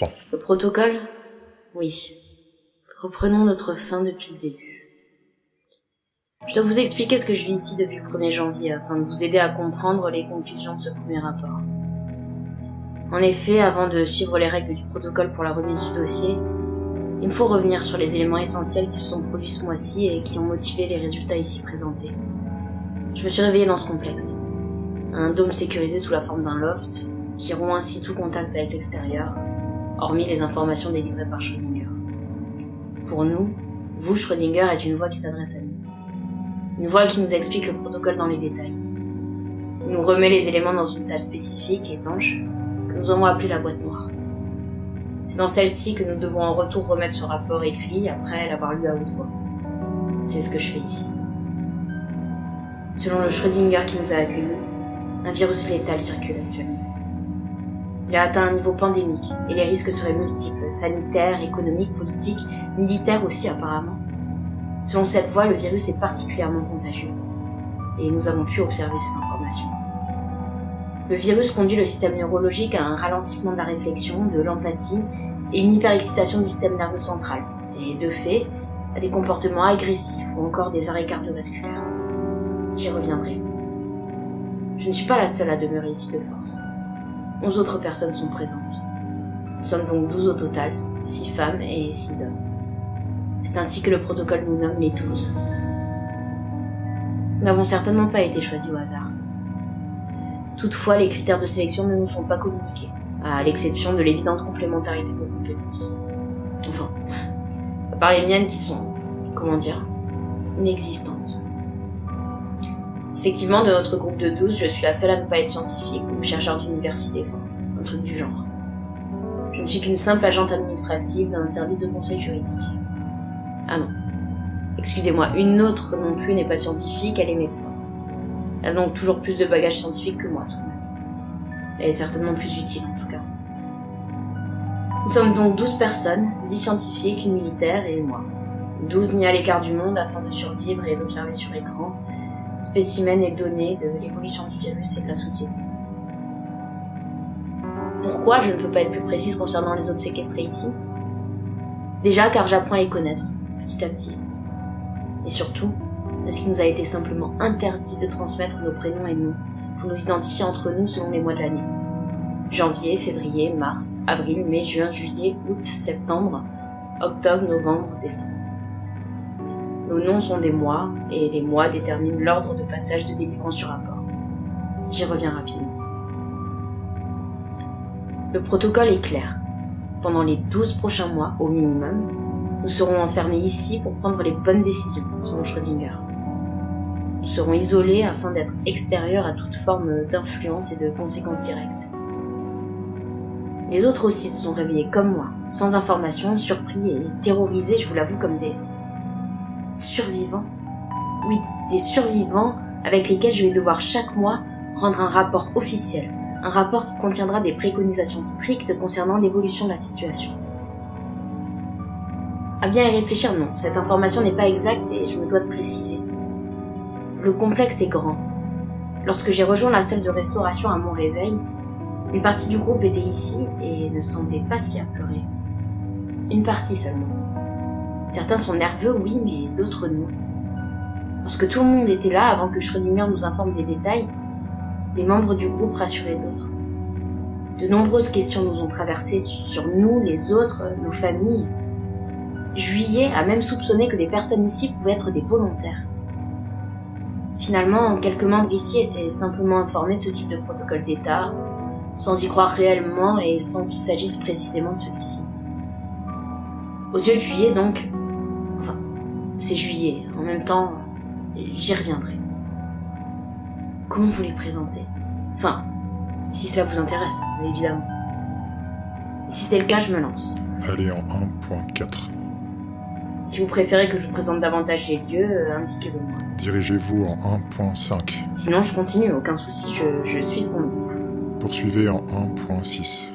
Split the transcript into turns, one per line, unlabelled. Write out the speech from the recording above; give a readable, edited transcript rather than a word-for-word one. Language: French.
comprends.
Le protocole ? Oui. Reprenons notre fin depuis le début. Je dois vous expliquer ce que je vis ici depuis le 1er janvier afin de vous aider à comprendre les conclusions de ce premier rapport. En effet, avant de suivre les règles du protocole pour la remise du dossier, il me faut revenir sur les éléments essentiels qui se sont produits ce mois-ci et qui ont motivé les résultats ici présentés. Je me suis réveillée dans ce complexe. Un dôme sécurisé sous la forme d'un loft, qui rompt ainsi tout contact avec l'extérieur, hormis les informations délivrées par Schrödinger. Pour nous, vous, Schrödinger, est une voix qui s'adresse à nous. Une voix qui nous explique le protocole dans les détails. Il nous remet les éléments dans une salle spécifique, étanche, que nous avons appelée la boîte noire. C'est dans celle-ci que nous devons en retour remettre ce rapport écrit après l'avoir lu à haute voix. C'est ce que je fais ici. Selon le Schrödinger qui nous a accueillis, un virus létal circule actuellement. Il a atteint un niveau pandémique et les risques seraient multiples, sanitaires, économiques, politiques, militaires aussi apparemment. Selon cette voie, le virus est particulièrement contagieux et nous avons pu observer ces informations. Le virus conduit le système neurologique à un ralentissement de la réflexion, de l'empathie et une hyperexcitation du système nerveux central et de fait, à des comportements agressifs ou encore des arrêts cardiovasculaires. J'y reviendrai. Je ne suis pas la seule à demeurer ici de force. 11 autres personnes sont présentes. Nous sommes donc 12 au total, 6 femmes et 6 hommes. C'est ainsi que le protocole nous nomme les 12. Nous n'avons certainement pas été choisis au hasard. Toutefois, les critères de sélection ne nous sont pas communiqués, à l'exception de l'évidente complémentarité de nos compétences. Enfin, à part les miennes qui sont, inexistantes. Effectivement, de notre groupe de 12, je suis la seule à ne pas être scientifique ou chercheur d'université, un truc du genre. Je ne suis qu'une simple agente administrative d'un service de conseil juridique. Ah non. Excusez-moi, une autre non plus n'est pas scientifique, elle est médecin. Elle a donc toujours plus de bagages scientifiques que moi tout de même. Elle est certainement plus utile en tout cas. Nous sommes donc 12 personnes, 10 scientifiques, une militaire et moi. 12 mis à l'écart du monde afin de survivre et d'observer sur écran spécimens et données de l'évolution du virus et de la société. Pourquoi je ne peux pas être plus précise concernant les autres séquestrés ici ? Déjà car j'apprends à les connaître, petit à petit. Et surtout, parce qu'il nous a été simplement interdit de transmettre nos prénoms et noms pour nous identifier entre nous selon les mois de l'année. Janvier, février, mars, avril, mai, juin, juillet, août, septembre, octobre, novembre, décembre. Nos noms sont des mois, et les mois déterminent l'ordre de passage de délivrance sur rapport. J'y reviens rapidement. Le protocole est clair. Pendant les 12 prochains mois, au minimum, nous serons enfermés ici pour prendre les bonnes décisions, selon Schrödinger. Nous serons isolés afin d'être extérieurs à toute forme d'influence et de conséquences directes. Les autres aussi se sont réveillés comme moi, sans information, surpris et terrorisés, je vous l'avoue, comme des survivants. Oui, des survivants avec lesquels je vais devoir chaque mois rendre un rapport officiel, un rapport qui contiendra des préconisations strictes concernant l'évolution de la situation. À bien y réfléchir, non, cette information n'est pas exacte et je me dois de préciser. Le complexe est grand. Lorsque j'ai rejoint la salle de restauration à mon réveil, une partie du groupe était ici et ne semblait pas s'y pleurer. Une partie seulement. Certains sont nerveux, oui, mais d'autres non. Lorsque tout le monde était là, avant que Schrödinger nous informe des détails, les membres du groupe rassuraient d'autres. De nombreuses questions nous ont traversées sur nous, les autres, nos familles. Juillet a même soupçonné que les personnes ici pouvaient être des volontaires. Finalement, quelques membres ici étaient simplement informés de ce type de protocole d'État, sans y croire réellement et sans qu'il s'agisse précisément de celui-ci. Aux yeux de Juillet donc, c'est Juillet, en même temps, j'y reviendrai. Comment vous les présentez ? Si cela vous intéresse, évidemment. Si c'est le cas, je me lance.
Allez en 1.4.
Si vous préférez que je vous présente davantage les lieux, indiquez-le moi.
Dirigez-vous en 1.5.
Sinon, je continue, aucun souci, je suis ce qu'on me dit.
Poursuivez en 1.6.